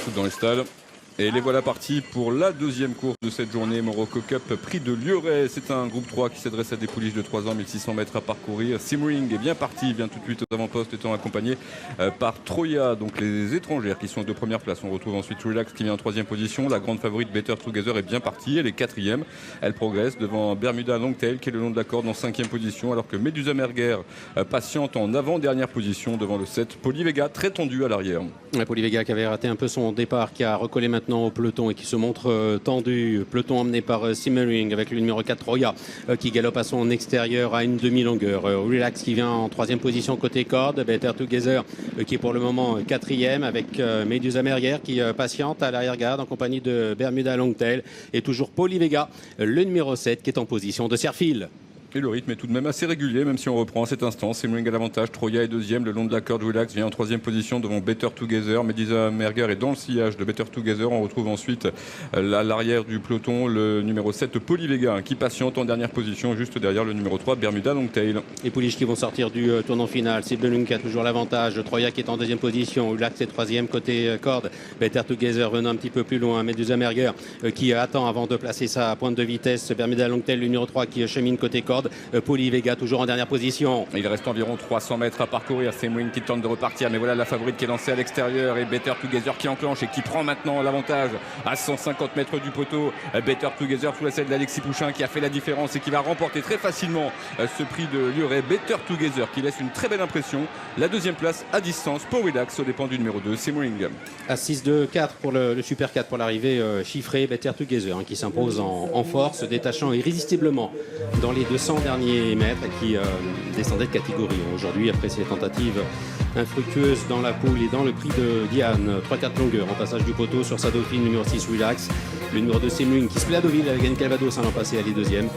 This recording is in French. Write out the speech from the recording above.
foot dans les stades. Et les voilà partis pour la deuxième course de cette journée, Morocco Cup, prix de Lioré. C'est un groupe 3 qui s'adresse à des pouliches de 3 ans, 1600 mètres à parcourir. Simmering est bien parti, il vient tout de suite aux avant-postes, étant accompagné par Troya, donc les étrangères qui sont aux deux premières places. On retrouve ensuite Relax qui vient en troisième position. La grande favorite Better Together est bien partie, elle est quatrième. Elle progresse devant Bermuda Longtail qui est le long de la corde en cinquième position, alors que Medusa Merguer patiente en avant-dernière position devant le 7. Polyvega très tendu à l'arrière. Polyvega qui avait raté un peu son départ, qui a recollé maintenant au peloton et qui se montre tendu. Peloton emmené par Simmering avec le numéro 4 Troya qui galope à son extérieur à une demi-longueur. Relax qui vient en troisième position côté corde. Better Together qui est pour le moment quatrième avec Medusa Merguer qui patiente à l'arrière-garde en compagnie de Bermuda Longtail et toujours Polyvega, le numéro 7 qui est en position de serre-fil. Et le rythme est tout de même assez régulier, même si on reprend à cet instant. Simmering à l'avantage, Troya est deuxième, le long de la corde. Relax vient en troisième position devant Better Together. Medusa Merguer est dans le sillage de Better Together. On retrouve ensuite à l'arrière du peloton le numéro 7 Polyvega qui patiente en dernière position, juste derrière le numéro 3 Bermuda Longtail. Les pouliches qui vont sortir du tournant final. Simmering qui a toujours l'avantage. Troya qui est en deuxième position. Relax est troisième côté corde. Better Together venant un petit peu plus loin. Medusa Merguer qui attend avant de placer sa pointe de vitesse. Bermuda Longtail, le numéro 3 qui chemine côté corde. Polyvega toujours en dernière position. Il reste environ 300 mètres à parcourir. Simmering qui tente de repartir, mais voilà la favorite qui est lancée à l'extérieur et Better Together qui enclenche et qui prend maintenant l'avantage à 150 mètres du poteau. Better Together sous la selle d'Alexis Pouchin qui a fait la différence et qui va remporter très facilement ce prix de Lioré. Better Together qui laisse une très belle impression. La deuxième place à distance pour Relax au dépend du numéro 2 Simmering. À 6-2-4 pour le Super 4 pour l'arrivée chiffrée. Better Together qui s'impose en force, détachant irrésistiblement dans les 200 derniers mètres et qui descendait de catégorie aujourd'hui après ses tentatives infructueuses dans la poule et dans le prix de Diane. 3-4 longueurs en passage du poteau sur sa dauphine numéro 6 Relax. Le numéro 2 Simmering qui se plaît à Deauville avec Anne Calvados l'an passé, elle est deuxième.